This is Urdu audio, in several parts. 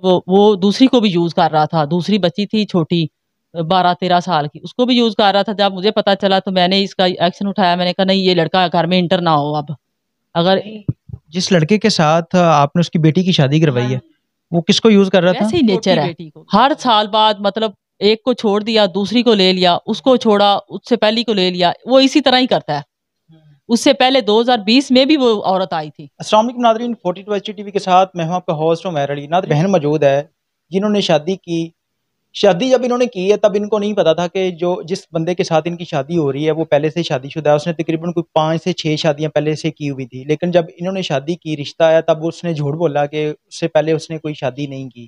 وہ دوسری کو بھی یوز کر رہا تھا، دوسری بچی تھی چھوٹی 12-13 سال کی، اس کو بھی یوز کر رہا تھا۔ جب مجھے پتا چلا تو میں نے اس کا ایکشن اٹھایا، میں نے کہا نہیں یہ لڑکا گھر میں انٹر نہ ہو اب۔ اگر جس لڑکے کے ساتھ آپ نے اس کی بیٹی کی شادی کروائی ہے وہ کس کو یوز کر رہا تھا؟ ویسے ہی نیچر ہے، ہر سال بعد مطلب ایک کو چھوڑ دیا دوسری کو لے لیا، اس کو چھوڑا اس سے پہلی کو لے لیا، وہ اسی طرح ہی کرتا ہے۔ اس سے پہلے 2020 میں بھی وہ عورت آئی تھی۔ السلام علیکم ناظرین، 42 ایچ ٹی وی کے ساتھ میں ہوں آپ کا ہوسٹ عمیر علی۔ ناظرین بہن موجود ہے جنہوں نے شادی کی۔ شادی جب انہوں نے کی ہے تب ان کو نہیں پتا تھا کہ جس بندے کے ساتھ ان کی شادی ہو رہی ہے وہ پہلے سے شادی شدہ ہے۔ اس نے تقریباً کوئی 5 سے 6 شادیاں پہلے سے کی ہوئی تھی، لیکن جب انہوں نے شادی کی، رشتہ آیا، تب اس نے جھوٹ بولا کہ اس سے پہلے اس نے کوئی شادی نہیں کی۔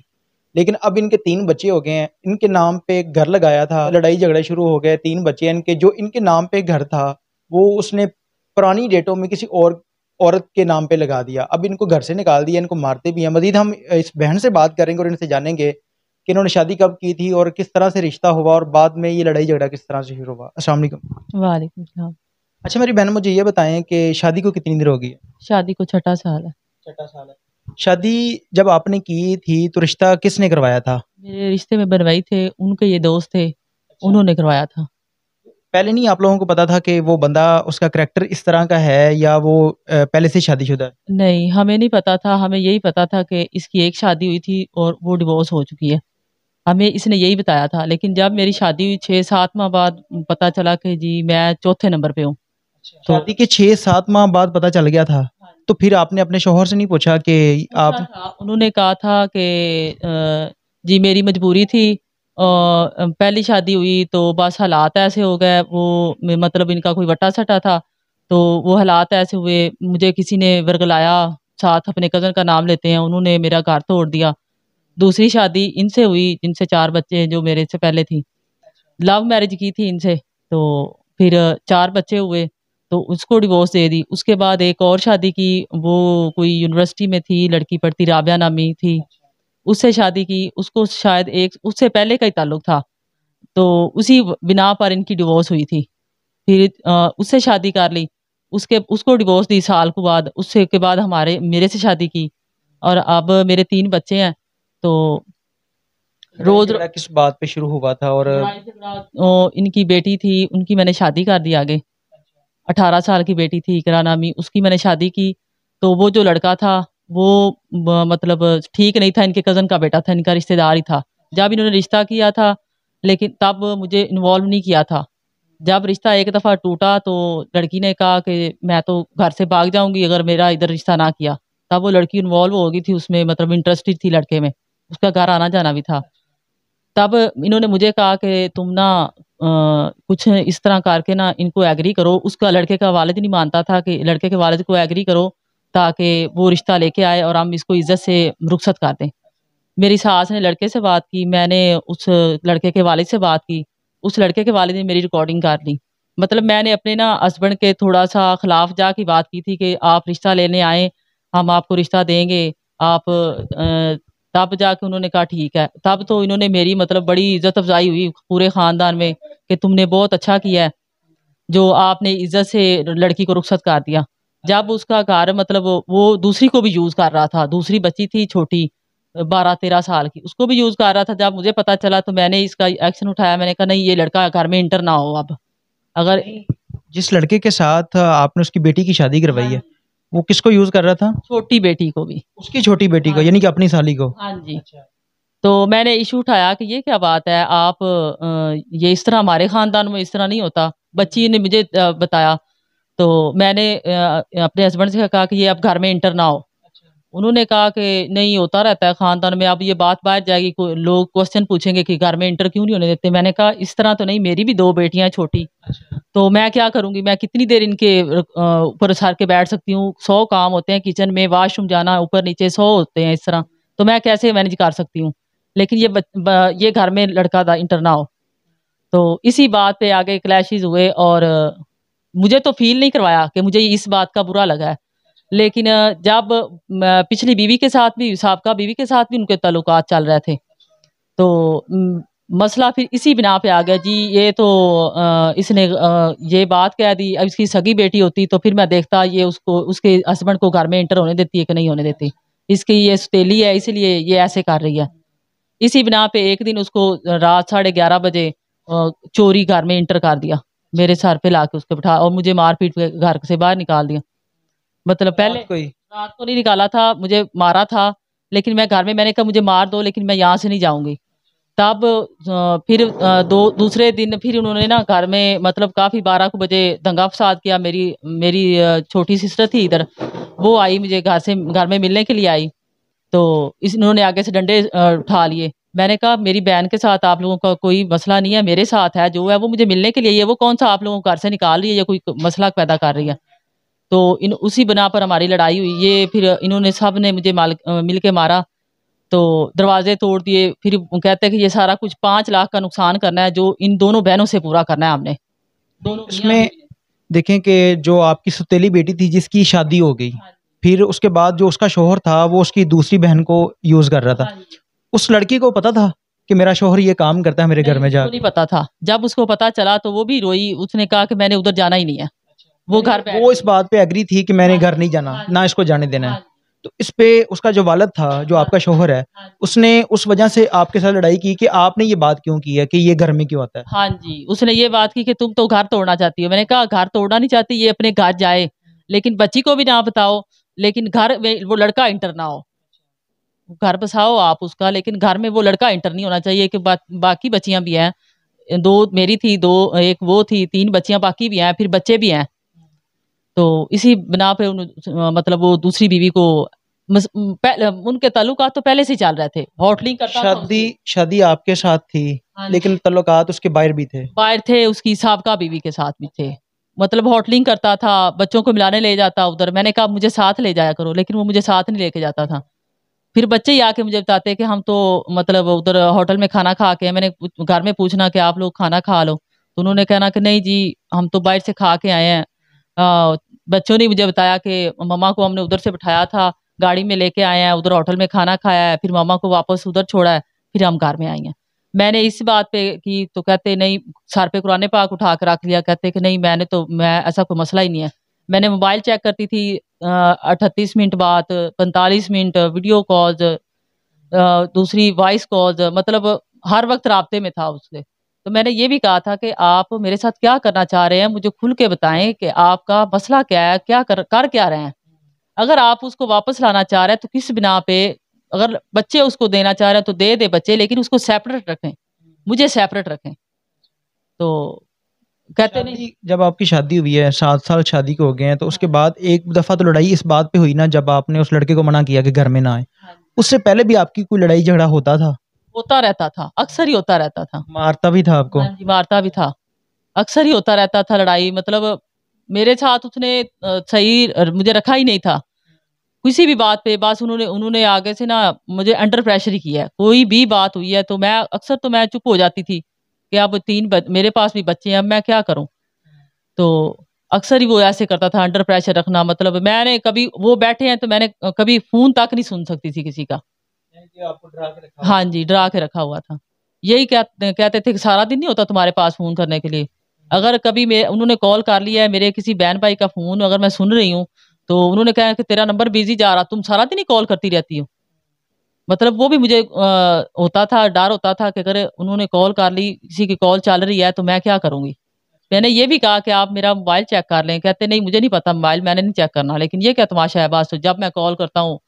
لیکن اب ان کے 3 بچے ہو گئے ہیں، ان کے نام پہ گھر لگایا تھا، لڑائی جھگڑے شروع ہو گئے، 3 بچے ہیں ان کے، جو ان کے نام پہ گھر تھا وہ اس نے پرانی ڈیٹوں میں کسی اور عورت کے نام پہ لگا دیا۔ اب ان کو گھر سے نکال دیا، ان کو مارتے بھی ہیں۔ مزید ہم اس بہن سے بات کریں گے اور ان سے جانیں گے کہ انہوں نے شادی کب کی تھی اور کس طرح سے رشتہ ہوا اور بعد میں یہ لڑائی جھگڑا کس طرح سے شروع ہوا۔ السلام علیکم۔ وعلیکم السلام۔ اچھا میری بہن مجھے یہ بتائیں کہ شادی کو کتنی دیر ہو گئی ہے؟ شادی کو 6 سال ہے۔ 6 سال ہے۔ شادی جب آپ نے کی تھی تو رشتہ کس نے کروایا تھا؟ میرے رشتے میں بنوائی تھے ان کے یہ دوست تھے، انہوں نے کروایا تھا۔ پہلے نہیں آپ لوگوں کو پتا تھا کہ وہ بندہ اس کا کریکٹر اس طرح کا ہے یا وہ پہلے سے شادی شدہ ہے؟ نہیں ہمیں نہیں پتا تھا، ہمیں یہی پتا تھا کہ اس کی ایک شادی ہوئی تھی اور وہ ڈیورس ہو چکی ہے، ہمیں اس نے یہی بتایا تھا۔ لیکن جب میری شادی ہوئی 6-7 ماہ بعد پتا چلا کہ جی میں 4تھے نمبر پہ ہوں۔ شادی کے 6-7 ماہ بعد پتا چل گیا تھا، تو پھر آپ نے اپنے شوہر سے نہیں پوچھا کہ آپ؟ انہوں نے کہا تھا کہ جی میری مجبوری تھی، پہلی شادی ہوئی تو بس حالات ایسے ہو گئے، وہ مطلب ان کا کوئی وٹا سٹا تھا تو وہ حالات ایسے ہوئے، مجھے کسی نے ورگلایا، ساتھ اپنے کزن کا نام لیتے ہیں، انہوں نے میرا گھر توڑ دیا۔ دوسری شادی ان سے ہوئی جن سے 4 بچے جو میرے سے پہلے تھی، لو میرج کی تھی ان سے، تو پھر 4 بچے ہوئے تو اس کو ڈیورس دے دی۔ اس کے بعد ایک اور شادی کی، وہ کوئی یونیورسٹی میں تھی، لڑکی پڑھتی، رابعہ نامی تھی، اس سے شادی کی، اس کو شاید ایک اس سے پہلے کا ہی تعلق تھا، تو اسی بنا پر ان کی ڈیورس ہوئی تھی۔ پھر اس سے شادی کر لی، اس کو ڈیورس دی سال کو بعد، اس سے کے بعد میرے سے شادی کی، اور اب میرے 3 بچے ہیں۔ تو روز کس بات پہ شروع ہوا تھا؟ اور ان کی بیٹی تھی، ان کی میں نے شادی کر دی آگے، 18 سال کی بیٹی تھی اقرا نامی، اس کی میں نے شادی کی، تو وہ جو لڑکا تھا وہ مطلب ٹھیک نہیں تھا، ان کے کزن کا بیٹا تھا، ان کا رشتہ دار ہی تھا۔ جب انہوں نے رشتہ کیا تھا لیکن تب مجھے انوالو نہیں کیا تھا۔ جب رشتہ ایک دفعہ ٹوٹا تو لڑکی نے کہا کہ میں تو گھر سے بھاگ جاؤں گی اگر میرا ادھر رشتہ نہ کیا۔ تب وہ لڑکی انوالو ہو گئی تھی اس میں، مطلب انٹرسٹڈ تھی لڑکے میں، اس کا گھر آنا جانا بھی تھا۔ تب انہوں نے مجھے کہا کہ تم نا کچھ اس طرح کر کے نا ان کو ایگری کرو۔ اس کا لڑکے کا والد نہیں مانتا تھا کہ لڑکے کے والد کو ایگری کرو تاکہ وہ رشتہ لے کے آئے اور ہم اس کو عزت سے رخصت کر دیں۔ میری ساس نے لڑکے سے بات کی، میں نے اس لڑکے کے والد سے بات کی، اس لڑکے کے والد نے میری ریکارڈنگ کر لی۔ مطلب میں نے اپنے نا ہسبینڈ کے تھوڑا سا خلاف جا کی بات کی تھی کہ آپ رشتہ لینے آئیں، ہم آپ کو رشتہ دیں گے، آپ تب جا کے انہوں نے کہا ٹھیک ہے۔ تب تو انہوں نے میری مطلب بڑی عزت افزائی ہوئی پورے خاندان میں کہ تم نے بہت اچھا کیا ہے جو آپ نے عزت سے لڑکی کو رخصت کر دیا۔ جب اس کا گھر مطلب وہ دوسری کو بھی یوز کر رہا تھا، دوسری بچی تھی چھوٹی 12-13 سال کی، اس کو بھی یوز کر رہا تھا۔ جب مجھے پتا چلا تو میں نے اس کا ایکشن اٹھایا، میں نے کہا نہیں یہ لڑکا گھر میں انٹر نہ ہو اب۔ اگر جس لڑکے کے ساتھ آپ نے اس کی بیٹی کی شادی کروائی ہے وہ کس کو یوز کر رہا تھا؟ چھوٹی بیٹی کو بھی، اس کی چھوٹی بیٹی کو، یعنی کہ اپنی سالی کو؟ ہاں جی۔ تو میں نے ایشو اٹھایا کہ یہ کیا بات ہے، آپ یہ اس طرح ہمارے خاندان میں اس طرح نہیں ہوتا۔ بچی نے مجھے بتایا تو میں نے اپنے ہسبینڈ سے کہا کہ یہ اب گھر میں انٹر نہ ہو۔ انہوں نے کہا کہ نہیں ہوتا رہتا ہے خاندان میں، اب یہ بات باہر جائے گی، لوگ کوسچن پوچھیں گے کہ گھر میں انٹر کیوں نہیں ہونے دیتے۔ میں نے کہا اس طرح تو نہیں، میری بھی 2 بیٹیاں چھوٹی، تو میں کیا کروں گی، میں کتنی دیر ان کے اوپر سر کے بیٹھ سکتی ہوں؟ 100 کام ہوتے ہیں کچن میں، واش روم جانا، اوپر نیچے 100 ہوتے ہیں، اس طرح تو میں کیسے مینج کر سکتی ہوں؟ لیکن یہ گھر میں لڑکا تھا انٹر نہ ہو۔ تو اسی بات پہ آگے کلیشز ہوئے اور مجھے تو فیل نہیں کروایا کہ مجھے اس بات کا برا لگا ہے، لیکن جب پچھلی بیوی کے ساتھ بھی، سابقہ بیوی کے ساتھ بھی ان کے تعلقات چل رہے تھے، تو مسئلہ پھر اسی بنا پہ آ گیا جی یہ تو اس نے یہ بات کہہ دی، اب اس کی سگی بیٹی ہوتی تو پھر میں دیکھتا یہ اس کے ہسبینڈ کو گھر میں انٹر ہونے دیتی ہے کہ نہیں ہونے دیتی۔ اس کی یہ سوتیلی ہے، اسی لیے یہ ایسے کر رہی ہے. اسی بنا پہ ایک دن اس کو رات 11:30 بجے چوری گھر میں انٹر کر دیا، میرے سر پہ لا کے اس کو بٹھا اور مجھے مار پیٹ کے گھر سے باہر نکال دیا. مطلب پہلے رات کو نہیں نکالا تھا، مجھے مارا تھا، لیکن میں گھر میں نے کہا مجھے مار دو لیکن میں یہاں سے نہیں جاؤں گی. تب پھر دوسرے دن پھر انہوں نے نا گھر میں مطلب کافی 12 بجے دنگا فساد کیا. میری چھوٹی سسٹر تھی ادھر، وہ آئی مجھے گھر میں ملنے کے لیے آئی، تو انہوں نے آگے سے ڈنڈے اٹھا لیے. میں نے کہا میری بہن کے ساتھ آپ لوگوں کا کوئی مسئلہ نہیں ہے، میرے ساتھ ہے، جو ہے وہ مجھے ملنے کے لیے ہے، وہ کون سا آپ لوگوں کو گھر سے نکال رہی ہے یا کوئی مسئلہ پیدا کر رہی ہے. تو اسی بنا پر ہماری لڑائی ہوئی. یہ پھر انہوں نے سب نے مجھے مل کے مارا، تو دروازے توڑ دیے. پھر کہتے ہیں کہ یہ سارا کچھ 5 لاکھ کا نقصان کرنا ہے جو ان دونوں بہنوں سے پورا کرنا ہے ہم نے. اس میں دیکھیں کہ جو آپ کی ستیلی بیٹی تھی جس کی شادی ہو گئی، پھر اس کے بعد جو اس کا شوہر تھا وہ اس کی دوسری بہن کو یوز کر رہا تھا. اس لڑکی کو پتا تھا کہ میرا شوہر یہ کام کرتا ہے میرے گھر میں جا کے؟ نہیں پتا تھا. جب اس کو پتا چلا تو وہ بھی روئی. اس نے کہا کہ میں نے ادھر جانا ہی نہیں ہے. وہ اس بات پہ اگری تھی کہ میں نے گھر نہیں جانا، نہ اس کو جانے دینا ہے. تو اس پہ اس کا جو والد تھا، جو آپ کا شوہر ہے، اس نے اس وجہ سے آپ کے ساتھ لڑائی کی کہ آپ نے یہ بات کیوں کی ہے کہ یہ گھر میں کیوں آتا ہے؟ ہاں جی، اس نے یہ بات کی کہ تم تو گھر توڑنا چاہتی ہو. میں نے کہا گھر توڑنا نہیں چاہتی، یہ اپنے گھر جائے لیکن بچی کو بھی نہ بتاؤ، لیکن گھر میں وہ لڑکا انٹر نہ ہو. گھر بساؤ آپ اس کا، لیکن گھر میں وہ لڑکا انٹر نہیں ہونا چاہیے. کہ باقی بچیاں بھی ہیں، 2 میری تھی، 2 ایک وہ تھی، 3 بچیاں باقی بھی ہیں، پھر بچے بھی ہیں. تو اسی بنا پہ مطلب وہ دوسری بیوی کو ان کے تعلقات تو پہلے سے چل رہے تھے. ہوٹلنگ کرتا تھا. شادی آپ کے ساتھ تھی لیکن تعلقات اس کے باہر بھی تھے؟ باہر تھے، اس کی سابقہ بیوی کے ساتھ بھی تھے. مطلب ہوٹلنگ کرتا تھا، بچوں کو ملانے لے جاتا ادھر. میں نے کہا مجھے ساتھ لے جایا کرو، لیکن وہ مجھے ساتھ نہیں لے کے جاتا تھا. پھر بچے ہی آ کے مجھے بتاتے کہ ہم تو مطلب ادھر ہوٹل میں کھانا کھا کے، میں نے گھر میں پوچھنا کہ آپ لوگ کھانا کھا لو، تو انہوں نے کہنا کہ نہیں جی ہم تو باہر سے کھا کے آئے ہیں. بچوں نے مجھے بتایا کہ مما کو ہم نے ادھر سے بٹھایا تھا، گاڑی میں لے کے آئے ہیں، ادھر ہوٹل میں کھانا کھایا ہے، پھر مما کو واپس ادھر چھوڑا ہے، پھر ہم گھر میں آئی ہیں. میں نے اس بات پہ کی تو کہتے نہیں، سر پہ قرآن پاک اٹھا کے رکھ لیا. کہتے کہ نہیں میں ایسا کوئی مسئلہ ہی نہیں ہے. میں نے موبائل چیک کرتی تھی 38 منٹ بعد، 45 منٹ ویڈیو کالز، دوسری وائس کالز، مطلب ہر وقت رابطے میں تھا اس سے. تو میں نے یہ بھی کہا تھا کہ آپ میرے ساتھ کیا کرنا چاہ رہے ہیں، مجھے کھل کے بتائیں کہ آپ کا مسئلہ کیا ہے، کیا کر کیا رہے ہیں. اگر آپ اس کو واپس لانا چاہ رہے ہیں تو کس بنا پہ، اگر بچے اس کو دینا چاہ رہے ہیں تو دے بچے، لیکن اس کو سیپریٹ رکھیں، مجھے سیپریٹ رکھیں. تو کہتے نہیں. جب آپ کی شادی ہوئی ہے، 7 سال شادی کے ہو گئے ہیں، تو اس کے بعد ایک دفعہ تو لڑائی اس بات پہ ہوئی نا، جب آپ نے اس لڑکے کو منع کیا کہ گھر میں نہ آئے. اس سے پہلے بھی آپ کی کوئی لڑائی جھگڑا ہوتا تھا؟ ہوتا رہتا تھا، اکثر ہی ہوتا رہتا تھا. مارتا بھی تھا آپ کو؟ ہاں جی، مارتا بھی تھا، اکثر ہی ہوتا رہتا تھا لڑائی. مطلب میرے ساتھ اس نے صحیح مجھے رکھا ہی نہیں تھا کسی بھی بات پہ. بس انہوں نے آگے سے نا مجھے انڈر پریشر ہی کیا ہے. کوئی بھی بات ہوئی ہے تو میں اکثر تو میں چپ ہو جاتی تھی کہ اب 3 میرے پاس بھی بچے ہیں، اب میں کیا کروں. تو اکثر ہی وہ ایسے کرتا تھا، انڈر پریشر رکھنا. مطلب میں نے کبھی، وہ بیٹھے ہیں تو میں نے کبھی فون تک نہیں سن سکتی تھی کسی کا. ہاں جی، ڈرا کے رکھا ہوا تھا. یہی کہتے تھے کہ سارا دن نہیں ہوتا تمہارے پاس فون کرنے کے لیے. اگر کبھی انہوں نے کال کر لیا ہے میرے کسی بہن بھائی کا فون، اگر میں سن رہی ہوں تو انہوں نے کہا کہ تیرا نمبر بزی جا رہا، تم سارا دن ہی کال کرتی رہتی ہو. مطلب وہ بھی مجھے ہوتا تھا، ڈر ہوتا تھا کہ اگر انہوں نے کال کر لی، کسی کی کال چل رہی ہے تو میں کیا کروں گی. میں نے یہ بھی کہا کہ آپ میرا موبائل چیک کر لیں. کہتے نہیں مجھے نہیں پتا موبائل میں نے نہیں چیک کرنا، لیکن یہ کیا تماشا ہے. بس جب میں کال کرتا ہوں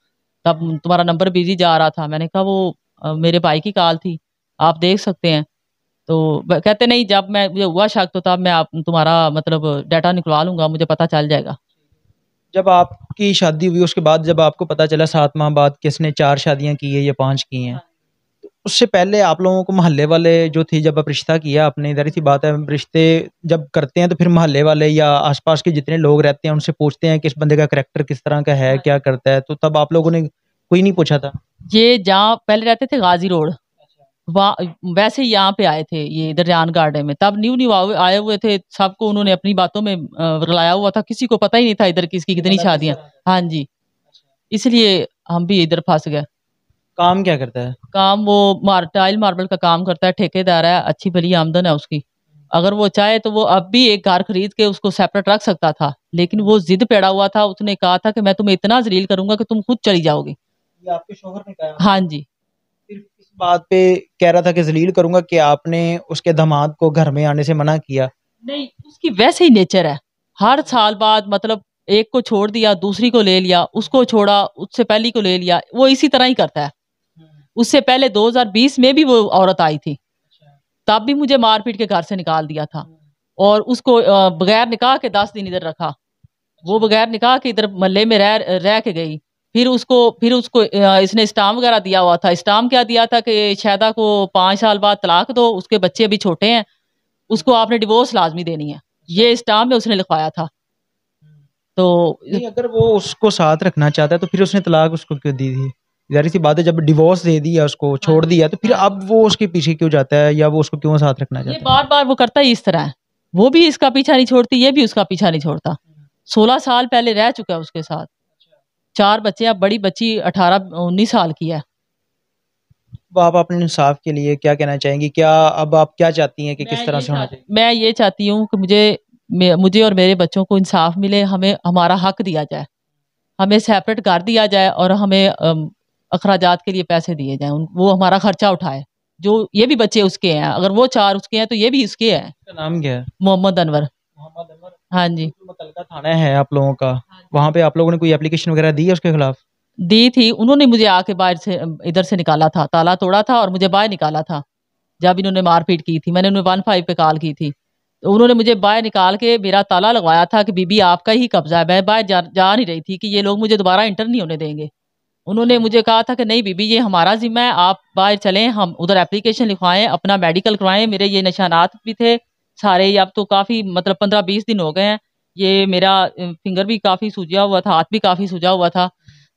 تب تمہارا نمبر بزی جا رہا تھا. میں نے کہا وہ میرے بھائی کی کال تھی، آپ دیکھ سکتے ہیں. تو کہتے نہیں، جب مجھے ہوا شک تو تب میں تمہارا مطلب ڈیٹا نکلوا لوں گا، مجھے پتا چل جائے گا. جب آپ کی شادی ہوئی اس کے بعد جب آپ کو پتا چلا 7 ماہ بعد کس نے 4 شادیاں کی ہیں یا 5 کی ہیں، اس سے پہلے آپ لوگوں کو محلے والے جو تھی، جب آپ رشتہ کیا آپ نے، ظاہر سی بات ہے رشتے جب کرتے ہیں تو پھر محلے والے یا آس پاس کے جتنے لوگ رہتے ہیں ان سے پوچھتے ہیں کہ اس بندے کا کریکٹر کس طرح کا ہے، کیا کرتا ہے. تو تب آپ لوگوں نے کوئی نہیں پوچھا تھا؟ یہ جہاں پہلے رہتے تھے غازی روڈ، ویسے ہی یہاں پہ آئے تھے یہ دریان گارڈن میں. تب نیو آئے ہوئے تھے، سب کو انہوں نے اپنی باتوں میں رلایا ہوا تھا. کسی کو پتہ ہی نہیں تھا ادھر کس کی کتنی شادیاں. ہاں جی، اس لیے ہم بھی ادھر پھنس گئے. کام کیا کرتا ہے؟ کام وہ ٹائل ماربل کا کام کرتا ہے، ٹھیکیدار ہے، اچھی بھلی آمدن ہے اس کی. اگر وہ چاہے تو وہ اب بھی ایک گھر خرید کے اس کو سیپریٹ رکھ سکتا تھا، لیکن وہ ضد پیڑا ہوا تھا. اس نے کہا تھا کہ میں تمہیں اتنا ذلیل کروں گا کہ تم خود چلی جاؤ گی. یہ آپ کے شوہر نے کہا؟ ہاں جی. صرف اس بات پہ کہہ رہا تھا کہ ذلیل کروں گا کہ آپ نے اس کے داماد کو گھر میں آنے سے منع کیا. نہیں, اس کی ویسے ہی نیچر ہے. ہر سال بعد مطلب ایک کو چھوڑ دیا, دوسری کو لے لیا, اس کو چھوڑا, اس سے پہلی کو لے لیا, وہ اسی طرح ہی کرتا ہے. اس سے پہلے 2020 میں بھی وہ عورت آئی تھی, تب بھی مجھے مار پیٹ کے گھر سے نکال دیا تھا, اور اس کو بغیر نکاح کے 10 دن ادھر رکھا. وہ بغیر نکاح کے ادھر محلے میں رہ کے گئی. پھر اس کو اس نے اسٹام وغیرہ دیا ہوا تھا. اسٹام کیا دیا تھا کہ شہدا کو 5 سال بعد طلاق دو, اس کے بچے ابھی چھوٹے ہیں, اس کو آپ نے ڈیورس لازمی دینی ہے. یہ اسٹام میں اس نے لکھوایا تھا. تو نہیں, اگر وہ اس کو ساتھ رکھنا چاہتا ہے تو پھر اس نے طلاق اس کو کیوں دی تھی؟ ظاہر سی بات ہے, جب ڈیورس دے دیا, اس کو چھوڑ دیا, تو پھر اب وہ اس کے پیچھے کیوں جاتا ہے, یا وہ اس کو کیوں ساتھ رکھنا یہ چاہتا ہے؟ بار بار وہ کرتا ہی اس طرح ہے. وہ بھی اس کا پیچھا نہیں چھوڑتی, یہ بھی اس کا پیچھا نہیں چھوڑتا. 16 سال پہلے رہ چکا ہے اس کے ساتھ, 4 بچے. اب بڑی بچی 18-19 سال کی ہے. آپ اپنے انصاف کے لیے کیا کہنا چاہیں گی؟ کیا اب آپ کیا چاہتی ہیں کہ کس طرح سے ہونا چاہیے؟ میں یہ چاہتی ہوں کہ مجھے اور میرے بچوں کو انصاف ملے, ہمیں ہمارا حق دیا جائے, ہمیں سیپریٹ گھر دیا جائے, اور ہمیں اخراجات کے لیے پیسے دیے جائیں, وہ ہمارا خرچہ اٹھائے. جو یہ بھی بچے اس کے ہیں, اگر وہ 4 اس کے ہیں تو یہ بھی اس کے ہیں. اس کا نام کیا ہے؟ محمد انور. محمد انور. ہاں جی. متعلقہ تھانہ ہے آپ لوگوں کا, وہاں پہ آپ لوگوں نے کوئی اپلیکیشن وغیرہ دی ہے اس کے خلاف؟ دی تھی. انہوں نے مجھے آ کے باہر سے ادھر سے نکالا تھا, تالا توڑا تھا اور مجھے باہر نکالا تھا. جب انہوں نے مار پیٹ کی تھی, میں نے انہیں 15 پہ کال کی تھی, تو انہوں نے مجھے باہر نکال کے میرا تالا لگوایا تھا کہ بی بی آپ کا ہی قبضہ ہے. میں باہر جا نہیں رہی تھی کہ یہ لوگ مجھے دوبارہ انٹر نہیں ہونے دیں گے. انہوں نے مجھے کہا تھا کہ نہیں بی بی, یہ ہمارا ذمہ ہے, آپ باہر چلیں, ہم ادھر اپلیکیشن لکھوائیں, اپنا میڈیکل کروائیں. میرے یہ نشانات بھی تھے سارے, اب تو کافی مطلب 15-20 دن ہو گئے ہیں. یہ میرا فنگر بھی کافی سوجا ہوا تھا, ہاتھ بھی کافی سوجا ہوا تھا.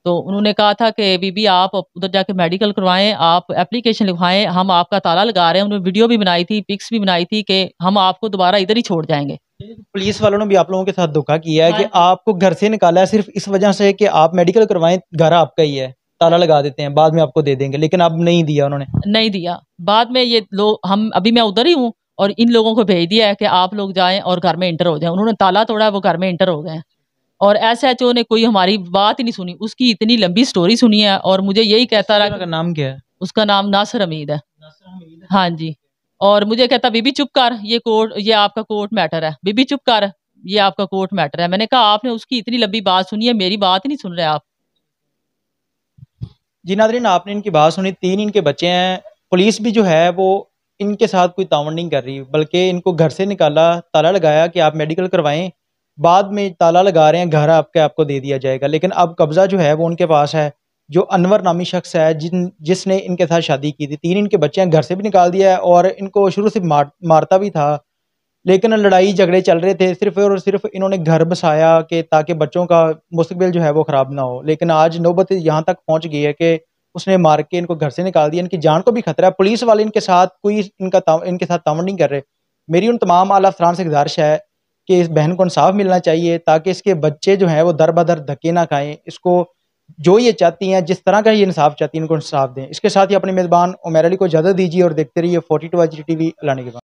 تو انہوں نے کہا تھا کہ بی بی آپ ادھر جا کے میڈیکل کروائیں, آپ اپلیکیشن لکھوائیں, ہم آپ کا تالا لگا رہے ہیں. انہوں نے ویڈیو بھی بنائی تھی, پکس بھی بنائی تھی کہ ہم آپ کو دوبارہ ادھر ہی چھوڑ جائیں گے. پولیس والوں نے بھی آپ لوگوں کے ساتھ دھوکا کیا ہے کہ آپ کو گھر سے نکالا ہے صرف اس وجہ سے کہ آپ میڈیکل کروائیں, گھر آپ کا ہی ہے, تالا لگا دیتے ہیں, بعد میں آپ کو دے دیں گے, لیکن اب نہیں دیا انہوں نے. نہیں دیا. بعد میں یہ لوگ, ابھی میں ادھر ہی ہوں, اور ان لوگوں کو بھیج دیا ہے کہ آپ لوگ جائیں اور گھر میں انٹر ہو جائیں. انہوں نے تالا توڑا ہے, وہ گھر میں انٹر ہو گئے ہیں. اور SHO نے کوئی ہماری بات ہی نہیں سنی. اس کی اتنی لمبی سٹوری سنی ہے, اور مجھے یہی کہتا رہا. نام کیا ہے اس کا؟ نام ناصر حمید ہے. ہاں جی. اور مجھے کہتا بی بی چپ کر, یہ آپ کا کورٹ میٹر ہے, بی بی چپ کر, یہ آپ کا کورٹ میٹر ہے. میں نے کہا آپ نے اس کی اتنی لمبی بات سنی ہے, میری بات ہی نہیں سن رہے آپ. جی ناظرین, آپ نے ان کی بات سنی. 3 ان کے بچے ہیں. پولیس بھی جو ہے وہ ان کے ساتھ کوئی تعاون نہیں کر رہی, بلکہ ان کو گھر سے نکالا, تالا لگایا کہ آپ میڈیکل کروائیں, بعد میں تالا لگا رہے ہیں, گھر آپ کو دے دیا جائے گا. لیکن اب قبضہ جو ہے وہ ان کے پاس ہے, جو انور نامی شخص ہے جس نے ان کے ساتھ شادی کی تھی. 3 ان کے بچے ہیں, گھر سے بھی نکال دیا ہے, اور ان کو شروع سے مارتا بھی تھا. لیکن لڑائی جھگڑے چل رہے تھے, صرف اور صرف انہوں نے گھر بسایا کہ تاکہ بچوں کا مستقبل جو ہے وہ خراب نہ ہو. لیکن آج نوبت یہاں تک پہنچ گئی ہے کہ اس نے مار کے ان کو گھر سے نکال دیا. ان کی جان کو بھی خطرہ ہے. پولیس والے ان کے ساتھ ان کے ساتھ تعاون نہیں کر رہے. میری ان تمام اعلیٰ افسران سے گزارش ہے کہ اس بہن کو انصاف ملنا چاہیے, تاکہ اس کے بچے جو ہیں وہ در بدر دھکے نہ کھائیں. اس کو جو یہ چاہتی ہیں, جس طرح کا یہ انصاف چاہتی ہیں, ان کو انصاف دیں. اس کے ساتھ ہی اپنے میزبان عمیر علی کو اجازت دیجیے, اور دیکھتے رہیے 42 HD TV. اللہ نگہبان.